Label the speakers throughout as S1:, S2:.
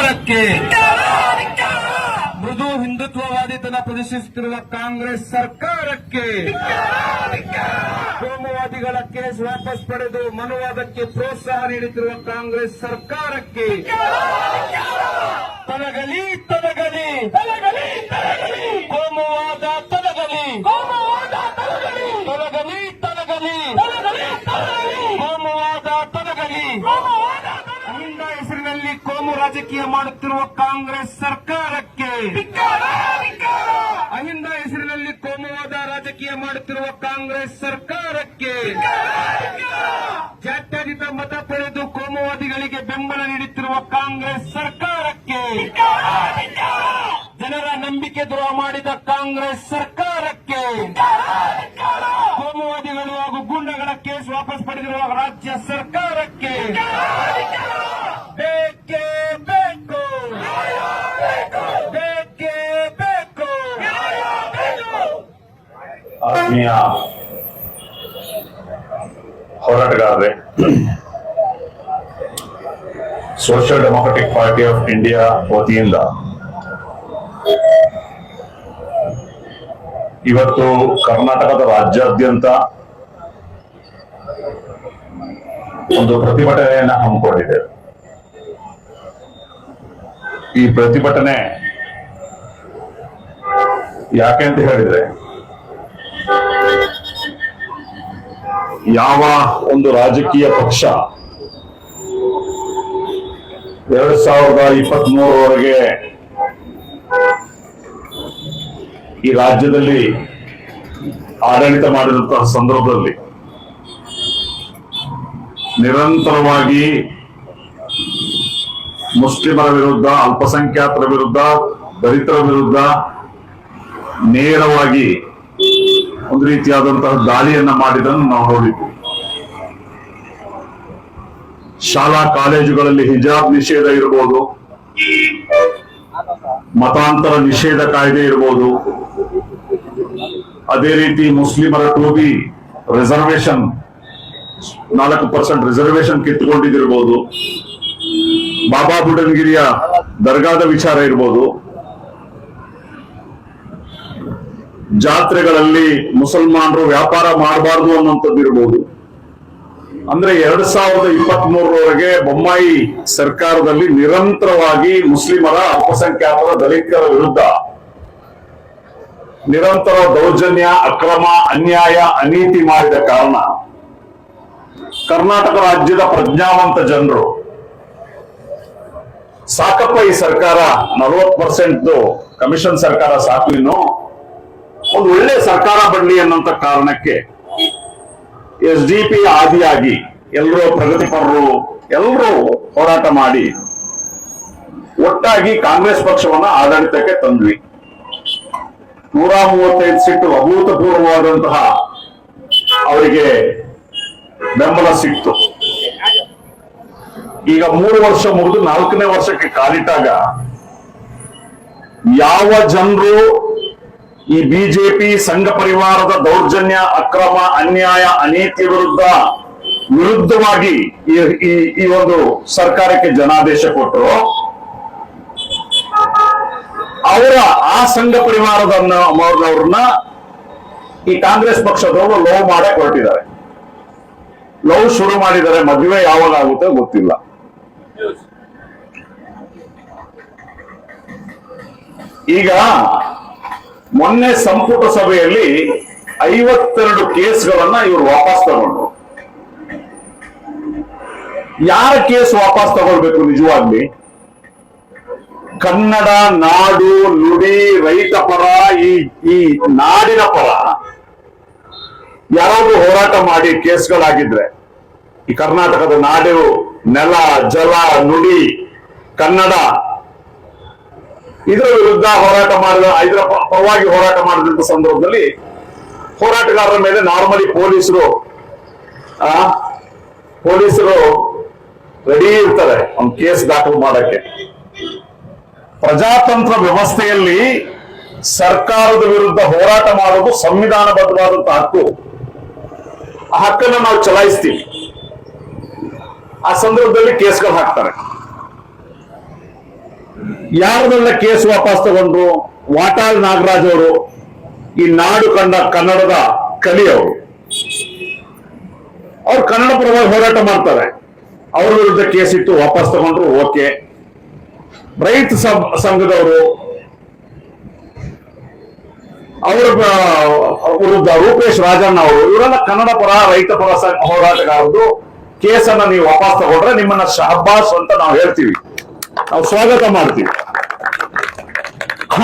S1: ಸರ್ಕಾರಕ್ಕೆ ಮೃದು ಹಿಂದುತ್ವವಾದಿತನ ಪ್ರದರ್ಶಿಸುತ್ತಿರುವ ಕಾಂಗ್ರೆಸ್ ಸರ್ಕಾರಕ್ಕೆ ಕೋಮುವಾದಿಗಳ ಕೇಸ್ ವಾಪಸ್ ಪಡೆದು ಮನುವಾದಕ್ಕೆ ಪ್ರೋತ್ಸಾಹ ನೀಡುತ್ತಿರುವ ಕಾಂಗ್ರೆಸ್ ಸರ್ಕಾರಕ್ಕೆ ತೊಲಗಲಿ ತೊಲಗಲಿ ಕೋಮುವಾದ ತೊಲಗಲಿ ತೊಲಗಲಿ ತೊಲಗಲಿ ಕೋಮುವಾದ ತೊಲಗಲಿ ಅಹಿಂದ ಹೆಸರಿನಲ್ಲಿ ಕೋಮು ರಾಜಕೀಯ ಮಾಡುತ್ತಿರುವ ಕಾಂಗ್ರೆಸ್ ಸರ್ಕಾರಕ್ಕೆ ಅಹಿಂದ ಹೆಸರಿನಲ್ಲಿ ಕೋಮುವಾದ ರಾಜಕೀಯ ಮಾಡುತ್ತಿರುವ ಕಾಂಗ್ರೆಸ್ ಸರ್ಕಾರಕ್ಕೆ ಜಾತ್ಯತೀತ ಮತ ಪಡೆದು ಕೋಮುವಾದಿಗಳಿಗೆ ಬೆಂಬಲ ನೀಡುತ್ತಿರುವ ಕಾಂಗ್ರೆಸ್ ಸರ್ಕಾರಕ್ಕೆ ಜನರ ನಂಬಿಕೆ ದ್ರೋಹ ಮಾಡಿದ ಕಾಂಗ್ರೆಸ್ ಸರ್ಕಾರಕ್ಕೆ ಕೋಮುವಾದಿಗಳು ಹಾಗೂ ಗೂಂಡಗಳ ಕೇಸ್ ವಾಪಸ್ ಪಡೆದಿರುವ ರಾಜ್ಯ ಸರ್ಕಾರಕ್ಕೆ ಬೇಕೇ ಬೇಕು ಬೇಕೇ ಬೇಕು.
S2: ಆತ್ಮೀಯ ಹೋರಾಟಗಾರರೇ, social democratic party of India ವತಿಯಿಂದ ಇವತ್ತು ಕರ್ನಾಟಕದ ರಾಜ್ಯಾದ್ಯಂತ ಒಂದು ಪ್ರತಿಭಟನೆಯನ್ನು ಹಮ್ಮಿಕೊಂಡಿದೆ. ಈ ಪ್ರತಿಭಟನೆ ಯಾಕೆ ಅಂತ ಹೇಳಿದ್ರೆ, ಯಾವ ಒಂದು ರಾಜಕೀಯ ಪಕ್ಷ 2023 ಈ ರಾಜ್ಯದಲ್ಲಿ ಆಡಳಿತ ಮಾಡಿದಂತಹ ಸಂದರ್ಭದಲ್ಲಿ ನಿರಂತರವಾಗಿ ಮುಸ್ಲಿಮರ ವಿರುದ್ಧ, ಅಲ್ಪಸಂಖ್ಯಾತರ ವಿರುದ್ಧ, ದಲಿತರ ವಿರುದ್ಧ ನೇರವಾಗಿ ಒಂದು ರೀತಿಯಾದಂತಹ ದಾಳಿಯನ್ನ ಮಾಡಿದ್ದನ್ನು ನಾವು ನೋಡಿದ್ವಿ. ಶಾಲಾ ಕಾಲೇಜುಗಳಲ್ಲಿ ಹಿಜಾಬ್ ನಿಷೇಧ ಇರಬಹುದು, ಮತಾಂತರ ನಿಷೇಧ ಕಾಯ್ದೆ ಇರಬಹುದು, ಅದೇ ರೀತಿ ಮುಸ್ಲಿಮರ ಟೋಬಿ ರಿಸರ್ವೇಶನ್ 4% ರಿಸರ್ವೇಶನ್ ಕಿತ್ತುಕೊಂಡಿದ್ದಿರಬಹುದು, ಬಾಬಾ ಬುಡನ್ಗಿರಿಯ ದರ್ಗಾದ ವಿಚಾರ ಇರಬಹುದು, ಜಾತ್ರೆಗಳಲ್ಲಿ ಮುಸಲ್ಮಾನರು ವ್ಯಾಪಾರ ಮಾಡಬಾರದು ಅನ್ನುವಂಥದ್ದು ಇರಬಹುದು. ಅಂದ್ರೆ 2023 ಬೊಮ್ಮಾಯಿ ಸರ್ಕಾರದಲ್ಲಿ ನಿರಂತರವಾಗಿ ಮುಸ್ಲಿಮರ, ಅಲ್ಪಸಂಖ್ಯಾತರ, ದಲಿತರ ವಿರುದ್ಧ ನಿರಂತರ ದೌರ್ಜನ್ಯ, ಅಕ್ರಮ, ಅನ್ಯಾಯ, ಅನೀತಿ ಮಾಡಿದ ಕಾರಣ ಕರ್ನಾಟಕ ರಾಜ್ಯದ ಪ್ರಜ್ಞಾವಂತ ಜನರು ಸಾಕಪ್ಪ ಈ ಸರ್ಕಾರ 40% ಕಮಿಷನ್ ಸರ್ಕಾರ ಸಾಕು, ಇನ್ನು ಒಂದು ಒಳ್ಳೆ ಸರ್ಕಾರ ಬರಲಿ ಅನ್ನೋಂತ ಕಾರಣಕ್ಕೆ SDP ಆದಿಯಾಗಿ ಎಲ್ಲರೂ ಪ್ರಗತಿಪರರು ಎಲ್ಲರೂ ಹೋರಾಟ ಮಾಡಿ ಒಟ್ಟಾಗಿ ಕಾಂಗ್ರೆಸ್ ಪಕ್ಷವನ್ನ ಆಡಳಿತಕ್ಕೆ ತಂದ್ವಿ. 135 ಸೀಟು ಅಭೂತಪೂರ್ವವಾದಂತಹ ಅವರಿಗೆ ಬೆಂಬಲ ಸಿಕ್ತು. ಈಗ 3 ವರ್ಷ ಮುಗಿದು 4ನೇ ವರ್ಷಕ್ಕೆ ಕಾಲಿಟ್ಟಾಗ ಯಾವ ಜನರು ಈ ಬಿಜೆಪಿ ಸಂಘ ಪರಿವಾರದ ದೌರ್ಜನ್ಯ, ಅಕ್ರಮ, ಅನ್ಯಾಯ, ಅನೀತಿ ವಿರುದ್ಧವಾಗಿ ಈ ಒಂದು ಸರ್ಕಾರಕ್ಕೆ ಜನಾದೇಶ ಕೊಟ್ಟರು, ಅವರ ಆ ಸಂಘ ಪರಿವಾರದವ್ರನ್ನ ಈ ಕಾಂಗ್ರೆಸ್ ಪಕ್ಷದವರು ಲವ್ ಮಾಡಕ್ ಹೊರಟಿದ್ದಾರೆ. ಲವ್ ಶುರು ಮಾಡಿದ್ದಾರೆ. ಮದುವೆ ಯಾವಾಗ ಆಗುತ್ತೆ ಗೊತ್ತಿಲ್ಲ. ಈಗ ಮೊನ್ನೆ ಸಂಪುಟ ಸಭೆಯಲ್ಲಿ 52 ಕೇಸ್ಗಳನ್ನ ಇವರು ವಾಪಸ್ ತಗೊಂಡ್ರು. ಯಾರ ಕೇಸ್ ವಾಪಸ್ ತಗೊಳ್ಬೇಕು? ನಿಜವಾಗ್ಲಿ ಕನ್ನಡ ನಾಡು ನುಡಿ ರೈತ ಪರ, ಈ ನಾಡಿನ ಪರ ಯಾರಾದ್ರೂ ಹೋರಾಟ ಮಾಡಿ ಕೇಸ್ಗಳಾಗಿದ್ರೆ, ಈ ಕರ್ನಾಟಕದ ನಾಡು, ನೆಲ, ಜಲ, ನುಡಿ, ಕನ್ನಡ ಇದರ ವಿರುದ್ಧ ಹೋರಾಟ ಮಾಡಿದ, ಇದರ ಪರವಾಗಿ ಹೋರಾಟ ಮಾಡಿದಂತ ಸಂದರ್ಭದಲ್ಲಿ ಹೋರಾಟಗಾರರ ಮೇಲೆ ನಾರ್ಮಲಿ ಪೊಲೀಸರು ರೆಡಿ ಇರ್ತಾರೆ ಒಂದು ಕೇಸ್ ದಾಖಲು ಮಾಡಕ್ಕೆ. ಪ್ರಜಾತಂತ್ರ ವ್ಯವಸ್ಥೆಯಲ್ಲಿ ಸರ್ಕಾರದ ವಿರುದ್ಧ ಹೋರಾಟ ಮಾಡೋದು ಸಂವಿಧಾನಬದ್ಧವಾದಂತಹ ಹಕ್ಕು. ಆ ಹಕ್ಕನ್ನು ನಾವು ಚಲಾಯಿಸ್ತೀವಿ. ಆ ಸಂದರ್ಭದಲ್ಲಿ ಕೇಸ್ಗಳು ಹಾಕ್ತಾರೆ. ಯಾರದೆಲ್ಲ ಕೇಸ್ ವಾಪಸ್ ತಗೊಂಡ್ರು? ವಾಟಾಳ್ ನಾಗರಾಜ್ ಅವರು, ಈ ನಾಡು ಕಂಡ ಕನ್ನಡದ ಕಲಿಯವರು. ಅವ್ರು ಕನ್ನಡ ಪರವಾಗಿ ಹೋರಾಟ ಮಾಡ್ತಾರೆ. ಅವ್ರ ವಿರುದ್ಧ ಕೇಸ್ ಇತ್ತು, ವಾಪಸ್ ತಗೊಂಡ್ರು, ಓಕೆ. ರೈತ ಸಂಘದವರು, ಅವರ ವಿರುದ್ಧ ರೂಪೇಶ್ ರಾಜಣ್ಣ ಅವರು, ಇವರೆಲ್ಲ ಕನ್ನಡ ಪರ ರೈತ ಪರ ಹೋರಾಟಗಾರರು. ಕೇಸನ್ನ ನೀವು ವಾಪಸ್ ತಗೊಂಡ್ರೆ ನಿಮ್ಮನ್ನ ಶಹಬ್ಬಾಸ್ ಅಂತ ನಾವು ಹೇಳ್ತೀವಿ, ನಾವು ಸ್ವಾಗತ ಮಾಡ್ತೀವಿ.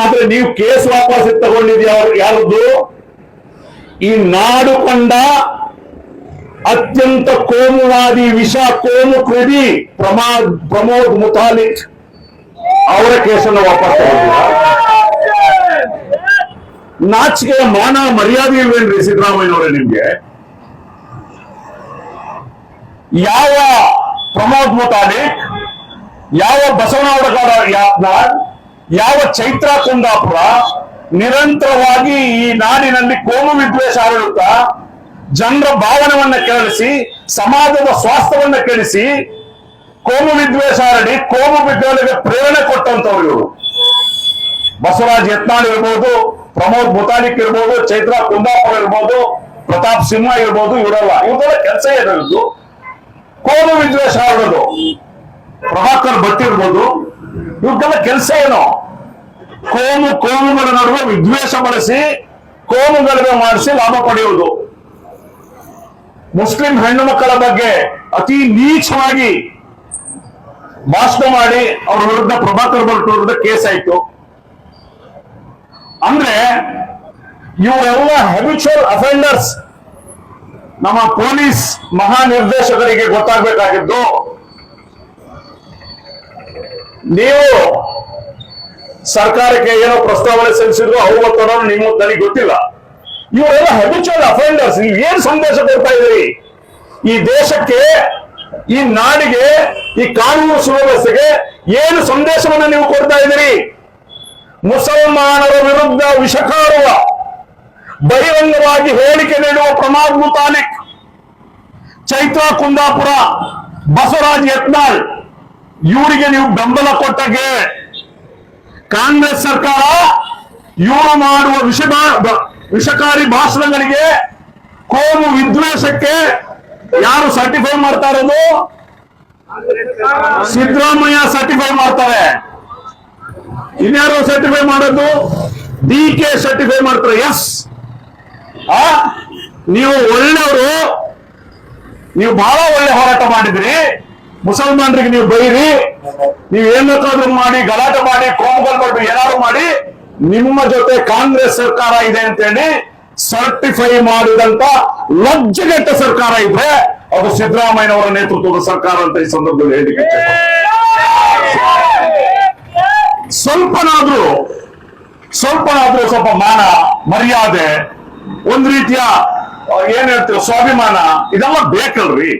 S2: ಆದ್ರೆ ನೀವು ಕೇಸ್ ವಾಪಸ್ ತಗೊಂಡಿದ್ಯಾ ಯಾರದ್ದು? ಈ ನಾಡು ಕಂಡ ಅತ್ಯಂತ ಕೋಮುವಾದಿ ವಿಷ ಕೋಮು ಕ್ರಿಮಿ ಪ್ರಮೋದ್ ಮುತಾಲಿಕ್ ಅವರ ಕೇಸನ್ನು ವಾಪಸ್ ತಗೊಂಡಿಲ್ಲ. ನಾಚಿಕೆ ಮಾನ ಮರ್ಯಾದೆ ಇಲ್ವೇನ್ರಿ ಸಿದ್ದರಾಮಯ್ಯನವರೇ ನಿಮ್ಗೆ? ಯಾವ ಪ್ರಮೋದ್ ಮುತಾಲಿಕ್, ಯಾವ ಬಸವನಗೌಡ ಯಾತ್ನಾಳ್, ಯಾವ ಚೈತ್ರ ಕುಂದಾಪುರ ನಿರಂತರವಾಗಿ ಈ ನಾಡಿನಲ್ಲಿ ಕೋಮು ವಿದ್ವೇಷ ಆಡಳಿತ, ಜನರ ಭಾವನವನ್ನ ಕೆರಳಿಸಿ, ಸಮಾಜದ ಸ್ವಾಸ್ಥ್ಯವನ್ನ ಕೆಡಿಸಿ, ಕೋಮು ವಿದ್ವೇಷ ಹರಡಿ ಕೋಮು ವಿದ್ವೇಷಕ್ಕೆ ಪ್ರೇರಣೆ ಕೊಟ್ಟಂತವ್ರು ಇವರು. ಬಸವರಾಜ್ ಯತ್ನಾಳ್ ಇರ್ಬೋದು, ಪ್ರಮೋದ್ ಮುತಾಲಿಕ್ ಇರ್ಬೋದು, ಚೈತ್ರ ಕುಂದಾಪುರ ಇರ್ಬೋದು, ಪ್ರತಾಪ್ ಸಿಂಹ ಇರ್ಬೋದು, ಇವರೆಲ್ಲ ಕೆಲಸ ಏನಿರೋದು ಕೋಮು ವಿದ್ವೇಷ ಆಡೋದು. ಪ್ರಭಾಕರ್ ಭಟ್ ಇರ್ಬೋದು, ಇವ್ರಿಗೆಲ್ಲ ಕೆಲಸ ಏನು? ಕೋಮುಗಳ ನಡುವೆ ವಿದ್ವೇಷ ಬಳಸಿ ಕೋಮುಗಳಿಗೆ ಮಾಡಿಸಿ ಲಾಭ ಪಡೆಯುವುದು. ಮುಸ್ಲಿಂ ಹೆಣ್ಣು ಮಕ್ಕಳ ಬಗ್ಗೆ ಅತಿ ನೀಚವಾಗಿ ಭಾಷಣ ಮಾಡಿ ಅವ್ರ ವಿರುದ್ಧ ಪ್ರಭಾಕರ್ ಭಟ್ ವಿರುದ್ಧ ಕೇಸ್ ಆಯ್ತು. ಅಂದ್ರೆ ಇವರೆಲ್ಲ ಹ್ಯಾಬಿಚುವಲ್ ಅಫೆಂಡರ್ಸ್. ನಮ್ಮ ಪೊಲೀಸ್ ಮಹಾನಿರ್ದೇಶಕರಿಗೆ ಗೊತ್ತಾಗಬೇಕಾಗಿದ್ದು, ನೀವು ಸರ್ಕಾರಕ್ಕೆ ಏನೋ ಪ್ರಸ್ತಾವನೆ ಸಲ್ಲಿಸಿದ್ರು, ಅವ್ರು ಒತ್ತಡ ನಿಮ್ಮ ನನಗೆ ಗೊತ್ತಿಲ್ಲ. ಇವರೆಲ್ಲ ಹ್ಯಾಬಿಚುವಲ್ ಅಫೆಂಡರ್ಸ್. ನೀವು ಏನ್ ಸಂದೇಶ ಕೊಡ್ತಾ ಇದ್ದೀರಿ ಈ ದೇಶಕ್ಕೆ, ಈ ನಾಡಿಗೆ, ಈ ಕಾನೂನು ಸುವ್ಯವಸ್ಥೆಗೆ ಏನು ಸಂದೇಶವನ್ನು ನೀವು ಕೊಡ್ತಾ ಇದ್ದೀರಿ? ಮುಸಲ್ಮಾನರ ವಿರುದ್ಧ ವಿಷಕಾರುವ ಬಹಿರಂಗವಾಗಿ ಹೇಳಿಕೆ ನೀಡುವ ಪ್ರಮೋದ್ ಮುತಾಲಿಕ್, ಚೈತ್ರ ಕುಂದಾಪುರ, ಬಸವರಾಜ್ ಯತ್ನಾಳ್ ಇವರಿಗೆ ನೀವು ಬೆಂಬಲ ಕೊಟ್ಟಾಗೆ ಕಾಂಗ್ರೆಸ್ ಸರ್ಕಾರ ಇವರು ಮಾಡುವ ವಿಷಕಾರಿ ಭಾಷಣಗಳಿಗೆ, ಕೋಮು ವಿದ್ವೇಷಕ್ಕೆ ಯಾರು ಸರ್ಟಿಫೈ ಮಾಡ್ತಾ ಇರೋದು? ಸಿದ್ದರಾಮಯ್ಯ ಸರ್ಟಿಫೈ ಮಾಡ್ತಾರೆ. ಇನ್ಯಾರು ಸರ್ಟಿಫೈ ಮಾಡೋದು? DK ಸರ್ಟಿಫೈ ಮಾಡ್ತಾರೆ. ಎಸ್, ನೀವು ಒಳ್ಳೆಯವರು, ನೀವು ಬಹಳ ಒಳ್ಳೆ ಹೋರಾಟ ಮಾಡಿದ್ರಿ. ಮುಸಲ್ಮಾನರಿಗೆ ನೀವು ಬೈರಿ, ನೀವು ಏನ್ ಬೇಕಾದ್ರೂ ಮಾಡಿ, ಗಲಾಟೆ ಮಾಡಿ, ಕೋಮುಗಲ್ ಮಾಡಿ, ಏನಾದ್ರು ಮಾಡಿ, ನಿಮ್ಮ ಜೊತೆ ಕಾಂಗ್ರೆಸ್ ಸರ್ಕಾರ ಇದೆ ಅಂತೇಳಿ ಸರ್ಟಿಫೈ ಮಾಡಿದಂತ ಲಜ್ಜೆಗೆಟ್ಟ ಸರ್ಕಾರ ಇದ್ರೆ ಅದು ಸಿದ್ದರಾಮಯ್ಯನವರ ನೇತೃತ್ವದ ಸರ್ಕಾರ ಅಂತ ಈ ಸಂದರ್ಭದಲ್ಲಿ ಹೇಳಿಕೆ. ಸ್ವಲ್ಪನಾದ್ರೂ ಸ್ವಲ್ಪ ಮಾನ ಮರ್ಯಾದೆ, ಒಂದ್ ರೀತಿಯ ಏನ್ ಹೇಳ್ತೀವಿ ಸ್ವಾಭಿಮಾನ, ಇದೆಲ್ಲ ಬೇಕಲ್ರಿ.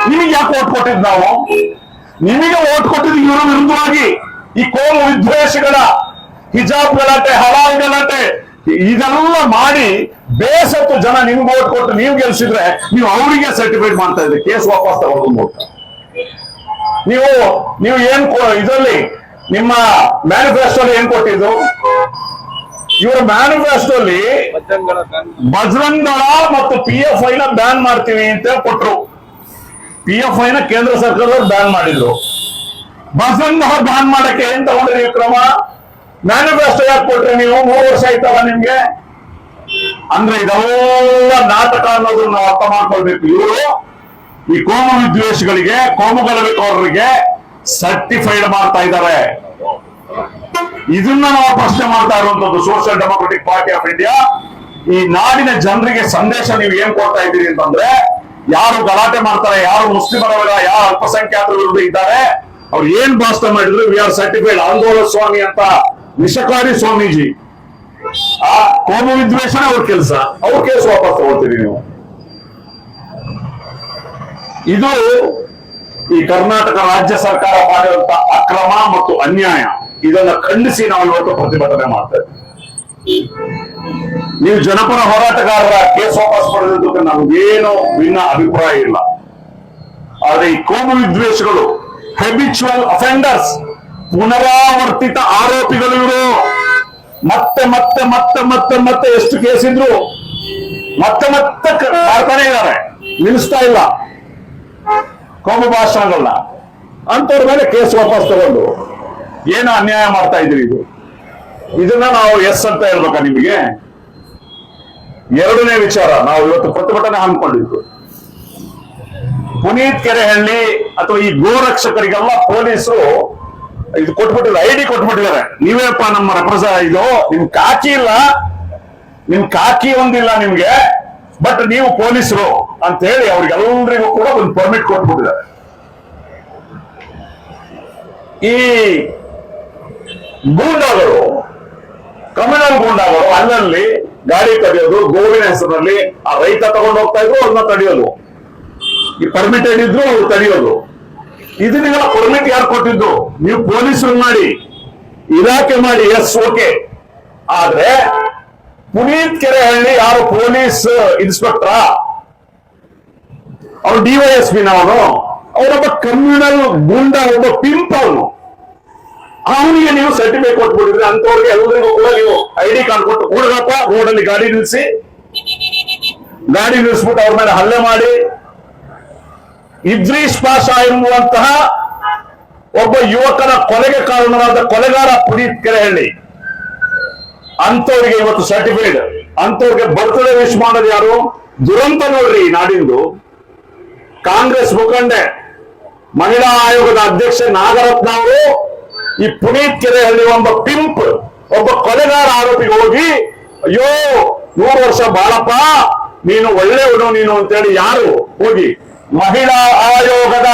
S2: ನಿಮಗೆ ಯಾಕೆ ಓಟ್ ಕೊಟ್ಟಿದ್ ನಾವು? ನಿಮಗೆ ಓಟ್ ಕೊಟ್ಟಿದ್ದು ಇವರ ವಿರುದ್ಧವಾಗಿ ಈ ಕೋಮು ವಿದ್ವೇಷಗಳ ಹಿಜಾಬ್ ಗಲಾಟೆ, ಹಲಾಲ್ ಗಲಾಟೆ ಇದೆಲ್ಲ ಮಾಡಿ ಬೇಸತ್ತು ಜನ ನಿಮ್ಗೆ ಓಟ್ ಕೊಟ್ಟು ನೀವು ಗೆಲ್ಸಿದ್ರೆ ನೀವು ಅವರಿಗೆ ಸರ್ಟಿಫೈಡ್ ಮಾಡ್ತಾ ಇದ್ರಿ, ಕೇಸ್ ವಾಪಸ್ ತಗೊಂಡು. ನೀವು ಏನ್ ಇದರಲ್ಲಿ ನಿಮ್ಮ ಮ್ಯಾನಿಫೆಸ್ಟೋಲಿ ಏನ್ ಕೊಟ್ಟಿದ್ದು? ಇವರ ಮ್ಯಾನಿಫೆಸ್ಟೋಲಿ ಬಜರಂಗ್ ದಳ ಮತ್ತು PFI ನ ಬ್ಯಾನ್ ಮಾಡ್ತೀವಿ ಅಂತ ಕೊಟ್ರು. PFI ನ ಕೇಂದ್ರ ಸರ್ಕಾರದವ್ರು ಬ್ಯಾನ್ ಮಾಡಿದ್ರು. ಬಜರಂಗ್ ದಳ ಬ್ಯಾನ್ ಮಾಡಕ್ಕೆ ಏನ್ ತಗೊಂಡ್ರಿ ಕ್ರಮ? ಮ್ಯಾನಿಫೆಸ್ಟೋ ಯಾಕೆ ಕೊಟ್ರಿ ನೀವು? 3 ವರ್ಷ ಆಯ್ತಲ್ಲ ನಿಮ್ಗೆ. ಅಂದ್ರೆ ಇದೆಲ್ಲ ನಾಟಕ ಅನ್ನೋದನ್ನ ನಾವು ಅರ್ಥ ಮಾಡ್ಕೊಳ್ಬೇಕು. ಇವರು ಈ ಕೋಮು ವಿದ್ವೇಷಗಳಿಗೆ, ಕೋಮು ಗಲಭೆಕೋರರಿಗೆ ಸರ್ಟಿಫೈಡ್ ಮಾಡ್ತಾ ಇದ್ದಾರೆ. ಇದನ್ನ ನಾವು ಪ್ರಶ್ನೆ ಮಾಡ್ತಾ ಇರುವಂತದ್ದು. Social democratic party of India ಈ ನಾಡಿನ ಜನರಿಗೆ ಸಂದೇಶ ನೀವು ಏನ್ ಕೊಡ್ತಾ ಇದ್ದೀರಿ ಅಂತಂದ್ರೆ, ಯಾರು ಗಲಾಟೆ ಮಾಡ್ತಾರೆ, ಯಾರು ಮುಸ್ಲಿಮರ ವಿರುದ್ಧ, ಯಾರು ಅಲ್ಪಸಂಖ್ಯಾತರ ವಿರುದ್ಧ ಇದ್ದಾರೆ, ಅವ್ರು ಏನ್ ಭಾಷಣ ಮಾಡಿದ್ರು ವಿ ಆರ್ ಸರ್ಟಿಫೈಡ್. ಆಂದೋಲನ ಸ್ವಾಮಿ ಅಂತ ವಿಷಕಾರಿ ಸ್ವಾಮೀಜಿ, ಆ ಕೋಮು ವಿದ್ವೇಷನ ಅವ್ರ ಕೆಲಸ, ಅವ್ರ ಕೇಸ್ ವಾಪಸ್ ತಗೊಳ್ತೀರಿ ನೀವು. ಇದು ಈ ಕರ್ನಾಟಕ ರಾಜ್ಯ ಸರ್ಕಾರ ಮಾಡಿರುವಂತ ಅಕ್ರಮ ಮತ್ತು ಅನ್ಯಾಯ. ಇದನ್ನ ಖಂಡಿಸಿ ನಾವು ಇವತ್ತು ಪ್ರತಿಭಟನೆ ಮಾಡ್ತೇವೆ. ನೀವು ಜನಪರ ಹೋರಾಟಗಾರರ ಕೇಸ್ ವಾಪಸ್ ಪಡೆದಿದ್ದಕ್ಕೆ ನಮಗೇನು ಭಿನ್ನ ಅಭಿಪ್ರಾಯ ಇಲ್ಲ. ಆದ್ರೆ ಈ ಕೋಮು ವಿದ್ವೇಷಗಳು, ಹ್ಯಾಬಿಚುವಲ್ ಅಫೆಂಡರ್ಸ್, ಪುನರಾವರ್ತಿತ ಆರೋಪಿಗಳು ಇವರು. ಮತ್ತೆ ಮತ್ತೆ ಮತ್ತೆ ಮತ್ತೆ ಮತ್ತೆ ಎಷ್ಟು ಕೇಸ್ ಇದ್ರು ಮತ್ತೆ ಮತ್ತೆ ಮಾಡ್ತಾನೆ ಇದ್ದಾರೆ, ನಿಲ್ಲಿಸ್ತಾ ಇಲ್ಲ ಕೋಮು ಭಾಷಣಗಳನ್ನ. ಅಂತವ್ರ ಮೇಲೆ ಕೇಸ್ ವಾಪಸ್ ತಗೊಂಡು ಏನು ಅನ್ಯಾಯ ಮಾಡ್ತಾ ಇದ್ರಿ ಇದು? ಇದನ್ನ ನಾವು ಎಸ್ ಅಂತ ಹೇಳ್ಬೇಕಾ ನಿಮಗೆ? ಎರಡನೇ ವಿಚಾರ, ನಾವು ಇವತ್ತು ಪ್ರತಿಭಟನೆ ಹಮ್ಮಿಕೊಂಡಿದ್ದು ಪುನೀತ್ ಕೆರೆಹಳ್ಳಿ ಅಥವಾ ಈ ಗೋರಕ್ಷಕರಿಗೆಲ್ಲ ಪೊಲೀಸರು ಇದು ಕೊಟ್ಬಿಟ್ಟಿದ್ದಾರೆ, ಐಡಿ ಕೊಟ್ಬಿಟ್ಟಿದ್ದಾರೆ. ನೀವೇಪ್ಪ ನಮ್ಮ ಇದು ನಿಮ್ ಕಾಕಿ ಇಲ್ಲ, ನಿಮ್ ಕಾಕಿ ಒಂದಿಲ್ಲ ನಿಮ್ಗೆ, ಬಟ್ ನೀವು ಪೊಲೀಸರು ಅಂತ ಹೇಳಿ ಅವ್ರಿಗೆಲ್ಲರಿಗೂ ಕೂಡ ಒಂದು ಪರ್ಮಿಟ್ ಕೊಟ್ಬಿಟ್ಟಿದ್ದಾರೆ. ಈ ಗೂಂಡಾಗಳು, ಕಮ್ಯುನಲ್ ಗೂಂಡಾಗಳು ಅಲ್ಲಲ್ಲಿ ಗಾಡಿ ತಡೆಯೋದು, ಗೋವಿನ ಹೆಸರಿನಲ್ಲಿ ಆ ರೈತ ತಗೊಂಡು ಹೋಗ್ತಾ ಇದ್ರು ಅದನ್ನ ತಡೆಯೋದು, ಈ ಪರ್ಮಿಟೆಡ್ ಇದ್ರು ಅವ್ರು ತಡೆಯೋದು. ಇದನ್ನೆಲ್ಲ ಪರ್ಮಿಟ್ ಯಾರು ಕೊಟ್ಟಿದ್ದು? ನೀವು ಪೊಲೀಸರು ಮಾಡಿ, ಇಲಾಖೆ ಮಾಡಿ, ಎಸ್ ಓಕೆ. ಆದ್ರೆ ಪುನೀತ್ ಕೆರೆಹಳ್ಳಿ ಯಾರು ಪೊಲೀಸ್ ಇನ್ಸ್ಪೆಕ್ಟರ್, ಅವ್ರು ಡಿವೈಎಸ್ಪಿ, ಅವರೊಬ್ಬ ಕಮ್ಯುನಲ್ ಗುಂಡ, ಒಬ್ಬ ಪಿಂಪ್ ಅವನು. ಅವನಿಗೆ ನೀವು ಸರ್ಟಿಫಿಕೇಟ್ ಕೊಟ್ಬಿಟ್ಟಿದ್ರೆ ಅಂತವ್ರಿಗೆ ಎಲ್ಲರಿಗೂ ಕೂಡ ನೀವು ಐಡಿ ಕಾರ್ಡ್ ಕೊಟ್ಟು ಕೂಡಗಪ್ಪ ರೋಡಲ್ಲಿ ಗಾಡಿ ನಿಲ್ಲಿಸ್ಬಿಟ್ಟು ಅವ್ರ ಮೇಲೆ ಹಲ್ಲೆ ಮಾಡಿ, ಇದ್ರೀಶ್ ಪಾಷಾ ಎಂಬುವಂತಹ ಒಬ್ಬ ಯುವಕನ ಕೊಲೆಗೆ ಕಾರಣವಾದ ಕೊಲೆಗಾರ ಪುನೀತ್ ಕೆರೆಹಳ್ಳಿ, ಅಂತವ್ರಿಗೆ ಇವತ್ತು ಸರ್ಟಿಫೈಡ್, ಅಂತವ್ರಿಗೆ ಬರ್ತ್ಡೇ ವಿಶ್ ಮಾಡೋದು ಯಾರು? ದುರಂತ ನೋಡ್ರಿ ನಾಡಿಂದು. ಕಾಂಗ್ರೆಸ್ ಮುಖಂಡೆ, ಮಹಿಳಾ ಆಯೋಗದ ಅಧ್ಯಕ್ಷೆ ನಾಗರತ್ನ ಅವರು ಈ ಪುನೀತ್ ಕೆರೆಹಳ್ಳಿ ಒಬ್ಬ ಪಿಂಪ್, ಒಬ್ಬ ಕೊಲೆಗಾರ ಆರೋಪಿಗೆ ಹೋಗಿ ಅಯ್ಯೋ 100 ವರ್ಷ ಬಾಳಪ್ಪ, ನೀನು ಒಳ್ಳೆಯವನು ನೀನು ಅಂತೇಳಿ ಯಾರು ಹೋಗಿ ಮಹಿಳಾ ಆಯೋಗದ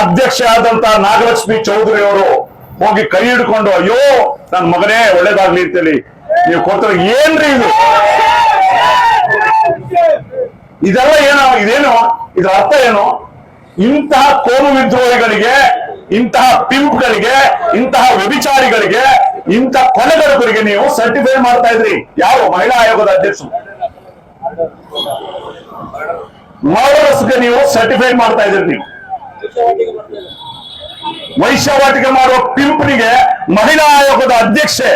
S2: ಅಧ್ಯಕ್ಷೆ ಆದಂತಹ ನಾಗಲಕ್ಷ್ಮಿ ಚೌಧರಿ ಅವರು ಹೋಗಿ ಕೈ ಹಿಡ್ಕೊಂಡು ಅಯ್ಯೋ ನನ್ನ ಮಗನೇ ಒಳ್ಳೇದಾಗ್ಲಿ ಅಂತೇಳಿ ನೀವು ಕೊಡ್ತಾರೆ. ಏನ್ರಿ ಇದು? ಇದೆಲ್ಲ ಇದೇನು? ಇದರ ಅರ್ಥ ಏನು? ಇಂತಹ ಕೋಮು ವಿದ್ರೋಹಿಗಳಿಗೆ, ಇಂತಹ ಪಿಂಪ್ಗಳಿಗೆ, ಇಂತಹ ವ್ಯಭಿಚಾರಿಗಳಿಗೆ, ಇಂತಹ ಕೊಲೆಗಡಕರಿಗೆ ನೀವು ಸರ್ಟಿಫೈ ಮಾಡ್ತಾ ಇದ್ರಿ. ಯಾವ ಮಹಿಳಾ ಆಯೋಗದ ಅಧ್ಯಕ್ಷರು? ಮರ್ಡರ್ಸ್ಗೆ ನೀವು ಸರ್ಟಿಫೈ ಮಾಡ್ತಾ ಇದ್ರಿ. ನೀವು ವೈಶ್ಯವಾಟಿಕೆ ಮಾಡುವ ಪಿಂಪ್ನಿಗೆ ಮಹಿಳಾ ಆಯೋಗದ ಅಧ್ಯಕ್ಷೆ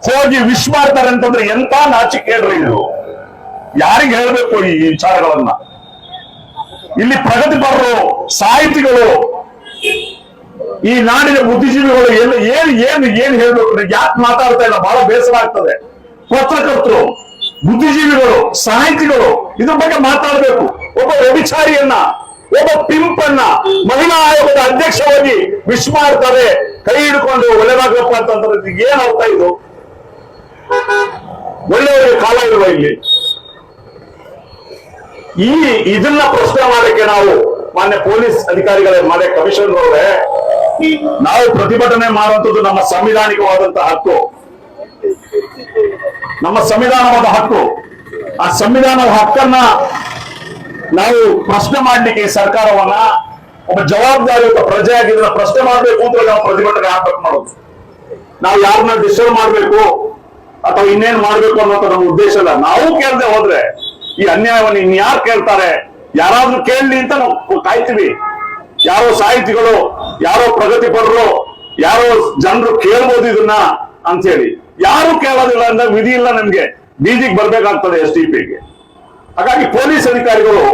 S2: ಹೋಗಿ ವಿಶ್ ಮಾಡ್ತಾರೆ ಅಂತಂದ್ರೆ ಎಂತ ನಾಚಿಕೇಡ್ರಿ ಇದು? ಯಾರಿಗೆ ಹೇಳ್ಬೇಕು ಈ ವಿಚಾರಗಳನ್ನ? ಇಲ್ಲಿ ಪ್ರಗತಿಪರರು, ಸಾಹಿತಿಗಳು, ಈ ನಾಡಿನ ಬುದ್ಧಿಜೀವಿಗಳು ಏನ್ ಹೇಳ್ಬೇಕು? ಯಾಕೆ ಮಾತಾಡ್ತಾ ಇಲ್ಲ? ಬಹಳ ಬೇಸರ ಆಗ್ತದೆ. ಪತ್ರಕರ್ತರು, ಬುದ್ಧಿಜೀವಿಗಳು, ಸಾಹಿತಿಗಳು ಇದ್ರ ಬಗ್ಗೆ ಮಾತಾಡ್ಬೇಕು. ಒಬ್ಬ ವ್ಯಭಿಚಾರಿಯನ್ನ, ಒಬ್ಬ ಪಿಂಪನ್ನ ಮಹಿಳಾ ಆಯೋಗದ ಅಧ್ಯಕ್ಷ ಹೋಗಿ ವಿಶ್ ಮಾಡ್ತಾರೆ, ಕೈ ಹಿಡ್ಕೊಂಡು ಒಳ್ಳೆದಾಗಪ್ಪ ಅಂತಂದ್ರೆ ಏನ್ ಅರ್ಥ ಇದು? ಒಳ್ಳೆಯವರಿಗೆ ಕಾಲ ಇರುವ ಇಲ್ಲಿ. ಇದನ್ನ ಪ್ರಶ್ನೆ ಮಾಡಕ್ಕೆ ನಾವು ಮಾನ್ಯ ಪೊಲೀಸ್ ಅಧಿಕಾರಿಗಳೇ, ಮಾನ್ಯ ಕಮಿಷನರ್ ಅವರೇ, ನಾವು ಪ್ರತಿಭಟನೆ ಮಾಡುವಂಥದ್ದು ನಮ್ಮ ಸಂವಿಧಾನಿಕವಾದಂತಹ ಹಕ್ಕು, ನಮ್ಮ ಸಂವಿಧಾನವಾದ ಹಕ್ಕು. ಆ ಸಂವಿಧಾನದ ಹಕ್ಕನ್ನ ನಾವು ಪ್ರಶ್ನೆ ಮಾಡ್ಲಿಕ್ಕೆ ಈ ಸರ್ಕಾರವನ್ನ, ಒಬ್ಬ ಜವಾಬ್ದಾರಿಯುತ ಪ್ರಜೆಯಾಗಿದ್ರೆ ಪ್ರಶ್ನೆ ಮಾಡ್ಬೇಕು ಅಂತ ನಾವು ಪ್ರತಿಭಟನೆ ಹಾಕಬೇಕು ಮಾಡೋದು. ನಾವು ಯಾರನ್ನ ಡಿಸ್ಟರ್ಬ್ ಮಾಡ್ಬೇಕು ಅಥವಾ ಇನ್ನೇನ್ ಮಾಡ್ಬೇಕು ಅನ್ನೋದು ನಮ್ಮ ಉದ್ದೇಶ ಇಲ್ಲ. ನಾವು ಕೇಳದೆ ಹೋದ್ರೆ ಈ ಅನ್ಯಾಯವನ್ನು ಇನ್ಯಾರು ಕೇಳ್ತಾರೆ? ಯಾರಾದ್ರೂ ಕೇಳಲಿ ಅಂತ ನಾವು ಕಾಯ್ತೀವಿ. ಯಾರೋ ಸಾಹಿತಿಗಳು, ಯಾರೋ ಪ್ರಗತಿಪರರು, ಯಾರೋ ಜನರು ಕೇಳ್ಬೋದು ಇದನ್ನ ಅಂತ ಹೇಳಿ. ಯಾರು ಕೇಳೋದಿಲ್ಲ ಅಂದ್ರೆ ವಿಧಿ ಇಲ್ಲ, ನಮ್ಗೆ ಬೀದಿಗೆ ಬರ್ಬೇಕಾಗ್ತದೆ SDPಗೆ. ಹಾಗಾಗಿ ಪೊಲೀಸ್ ಅಧಿಕಾರಿಗಳು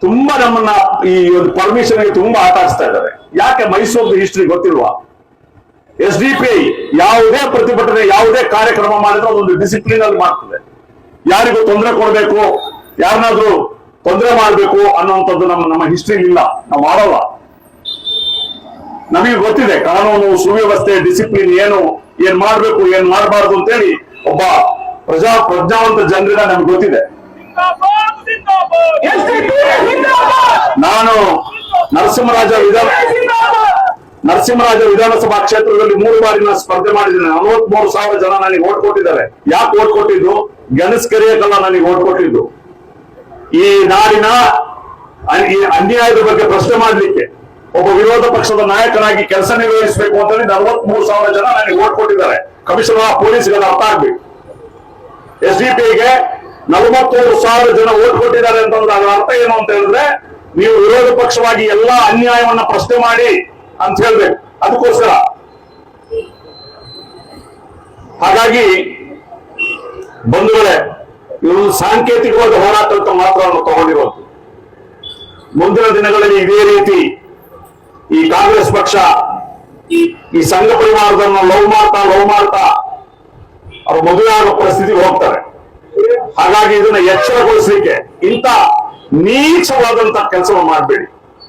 S2: ತುಂಬಾ ನಮ್ಮನ್ನ ಈ ಒಂದು ಪರ್ಮಿಷನ್ಗೆ ತುಂಬಾ ಆಟ ಆಡಿಸ್ತಾ ಇದ್ದಾರೆ. ಯಾಕೆ? ಮೈಸೂರು ಹಿಸ್ಟ್ರಿ ಗೊತ್ತಿಲ್ವಾ? SDPI ಯಾವುದೇ ಪ್ರತಿಭಟನೆ, ಯಾವುದೇ ಕಾರ್ಯಕ್ರಮ ಮಾಡಿದ್ರೆ ಅದೊಂದು ಡಿಸಿಪ್ಲಿನ್ ಅಲ್ಲಿ ಮಾಡ್ತದೆ. ಯಾರಿಗೂ ತೊಂದರೆ ಕೊಡ್ಬೇಕು, ಯಾರನ್ನಾದ್ರೂ ತೊಂದರೆ ಮಾಡ್ಬೇಕು ಅನ್ನುವಂಥದ್ದು ನಮ್ಮ ಹಿಸ್ಟ್ರಿ ಇಲ್ಲ, ನಾವು ಮಾಡಲ್ಲ. ನಮಗೆ ಗೊತ್ತಿದೆ ಕಾನೂನು, ಸುವ್ಯವಸ್ಥೆ, ಡಿಸಿಪ್ಲಿನ್ ಏನ್ ಮಾಡ್ಬೇಕು, ಏನ್ ಮಾಡಬಾರ್ದು ಅಂತೇಳಿ ಒಬ್ಬ ಪ್ರಜ್ಞಾವಂತ ಜನರಿಂದ ನಮ್ಗೆ ಗೊತ್ತಿದೆ. ನಾನು ನರಸಿಂಹರಾಜ ವಿಧಾನಸಭಾ ಕ್ಷೇತ್ರದಲ್ಲಿ 3 ಬಾರಿ ನಾನು ಸ್ಪರ್ಧೆ ಮಾಡಿದ್ದೇನೆ. 43,000 ಜನ ನನಗೆ ಓಟ್ ಕೊಟ್ಟಿದ್ದಾರೆ. ಯಾಕೆ ಓಟ್ ಕೊಟ್ಟಿದ್ದು? ಗೆಣಸ್ಕರಿಯಕ್ಕಲ್ಲ ನನಗೆ ಓಟ್ ಕೊಟ್ಟಿದ್ದು. ಈ ನಾಡಿನ ಅನ್ಯಾಯದ ಬಗ್ಗೆ ಪ್ರಶ್ನೆ ಮಾಡ್ಲಿಕ್ಕೆ, ಒಬ್ಬ ವಿರೋಧ ಪಕ್ಷದ ನಾಯಕನಾಗಿ ಕೆಲಸ ನಿರ್ವಹಿಸಬೇಕು ಅಂತ ಹೇಳಿ 43,000 ಜನ ನನಗೆ ಓಟ್ ಕೊಟ್ಟಿದ್ದಾರೆ. ಕಮಿಷನರ್ ಆಫ್ ಪೊಲೀಸ್ಗೆ ಅರ್ಥ ಆಗ್ಬೇಕು. SDPಗೆ 43,000 ಜನ ಓಟ್ ಕೊಟ್ಟಿದ್ದಾರೆ ಅಂತಂದ್ರೆ ಅದರ ಅರ್ಥ ಏನು ಅಂತ ಹೇಳಿದ್ರೆ, ನೀವು ವಿರೋಧ ಪಕ್ಷವಾಗಿ ಎಲ್ಲಾ ಅನ್ಯಾಯವನ್ನ ಪ್ರಶ್ನೆ ಮಾಡಿ ಅಂತ ಹೇಳ್ಬೇಕು. ಅದಕ್ಕೋಸ್ಕರ ಹಾಗಾಗಿ ಬಂಧುಗಳೇ, ಇದು ಸಾಂಕೇತಿಕವಾದ ಹೋರಾಟ ಅಂತ ಮಾತ್ರ ನಾವು ತಗೊಂಡಿರೋದು. ಮುಂದಿನ ದಿನಗಳಲ್ಲಿ ಇದೇ ರೀತಿ ಈ ಕಾಂಗ್ರೆಸ್ ಪಕ್ಷ ಈ ಸಂಘ ಪರಿವಾರದನ್ನು ಲವ್ ಮಾಡ್ತಾ ಅವ್ರು ಮದುವೆ ಆಗೋ ಪರಿಸ್ಥಿತಿಗೆ ಹೋಗ್ತಾರೆ. ಹಾಗಾಗಿ ಇದನ್ನ ಎಚ್ಚರಗೊಳಿಸಲಿಕ್ಕೆ ಇಂಥ ನೀಚವಾದಂತ ಕೆಲಸವನ್ನು ಮಾಡಬೇಡಿ,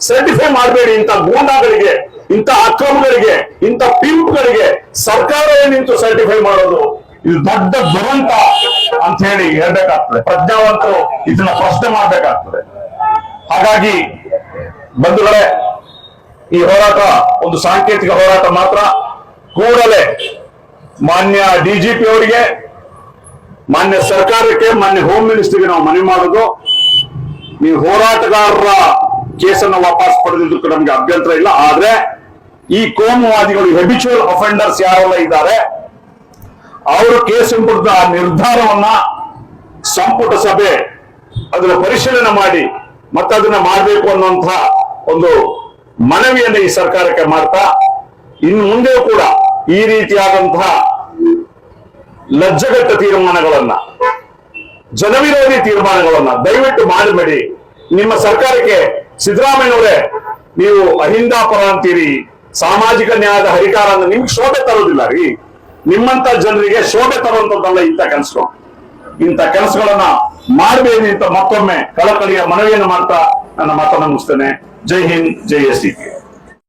S2: ಸರ್ಟಿಫೈ ಮಾಡಬೇಡಿ. ಇಂಥ ಗೂಂಡಾಗಳಿಗೆ, ಇಂಥ ಅಕ್ರಮಗಳಿಗೆ, ಇಂಥ ಪಿಂಪ್ಗಳಿಗೆ ಸರ್ಕಾರವೇ ನಿಂತು ಸರ್ಟಿಫೈ ಮಾಡೋದು ಇದು ದೊಡ್ಡ ದುರಂತ ಅಂತ ಹೇಳಿ ಹೇಳ್ಬೇಕಾಗ್ತದೆ. ಪ್ರಜ್ಞಾವಂತರು ಇದನ್ನ ಪ್ರಶ್ನೆ ಮಾಡ್ಬೇಕಾಗ್ತದೆ. ಹಾಗಾಗಿ ಬಂಧುಗಳೇ, ಈ ಹೋರಾಟ ಒಂದು ಸಾಂಕೇತಿಕ ಹೋರಾಟ ಮಾತ್ರ. ಕೂಡಲೇ ಮಾನ್ಯ ಡಿಜಿಪಿ ಅವರಿಗೆ, ಮಾನ್ಯ ಸರ್ಕಾರಕ್ಕೆ, ಮಾನ್ಯ ಹೋಮ್ ಮಿನಿಸ್ಟರ್ಗೆ ನಾವು ಮನವಿ ಮಾಡೋದು, ನೀವು ಹೋರಾಟಗಾರರ ಕೇಸನ್ನು ವಾಪಸ್ ಪಡೆದಿದ್ದಕ್ಕೆ ನಮ್ಗೆ ಅಭ್ಯಂತರ ಇಲ್ಲ. ಆದ್ರೆ ಈ ಕೋಮುವಾದಿಗಳು, ಹೆಬಿಚುವಲ್ ಅಫೆಂಡರ್ಸ್ ಯಾರೆಲ್ಲ ಇದ್ದಾರೆ, ಅವರು ಕೇಸ್ ಹಿಂಪಡೆದ ನಿರ್ಧಾರವನ್ನ ಸಂಪುಟ ಸಭೆ ಅದನ್ನ ಪರಿಶೀಲನೆ ಮಾಡಿ ಮತ್ತೆ ಅದನ್ನ ಮಾಡಬೇಕು ಅನ್ನುವಂತಹ ಒಂದು ಮನವಿಯನ್ನು ಈ ಸರ್ಕಾರಕ್ಕೆ ಮಾಡ್ತಾ, ಇನ್ನು ಮುಂದೆಯೂ ಕೂಡ ಈ ರೀತಿಯಾದಂತಹ ಲಜ್ಜೆಗೆಟ್ಟ ತೀರ್ಮಾನಗಳನ್ನ, ಜನವಿರೋಧಿ ತೀರ್ಮಾನಗಳನ್ನ ದಯವಿಟ್ಟು ಮಾಡಬೇಡಿ. ನಿಮ್ಮ ಸರ್ಕಾರಕ್ಕೆ ಸಿದ್ದರಾಮಯ್ಯನವರೇ, ನೀವು ಅಹಿಂದಾಪರ ಅಂತೀರಿ, ಸಾಮಾಜಿಕ ನ್ಯಾಯದ ಹರಿಕಾರ ಅಂದ್ರೆ ನಿಮ್ಗೆ ಶೋಭೆ ತರೋದಿಲ್ಲ ರೀ. ನಿಮ್ಮಂತ ಜನರಿಗೆ ಶೋಭೆ ತರುವಂತದ್ದಲ್ಲ ಇಂಥ ಕೆಲಸಗಳು. ಇಂಥ ಕೆಲಸಗಳನ್ನ ಮಾಡಬೇಡಿ ಅಂತ ಮತ್ತೊಮ್ಮೆ ಕಳಕಳಿಯ ಮನವಿಯನ್ನು ಮಾಡ್ತಾ ನನ್ನ ಮಾತನ್ನು ಮುಗಿಸ್ತೇನೆ. ಜೈ ಹಿಂದ್, ಜೈ ಎಸ್ ಡಿ ಪಿ.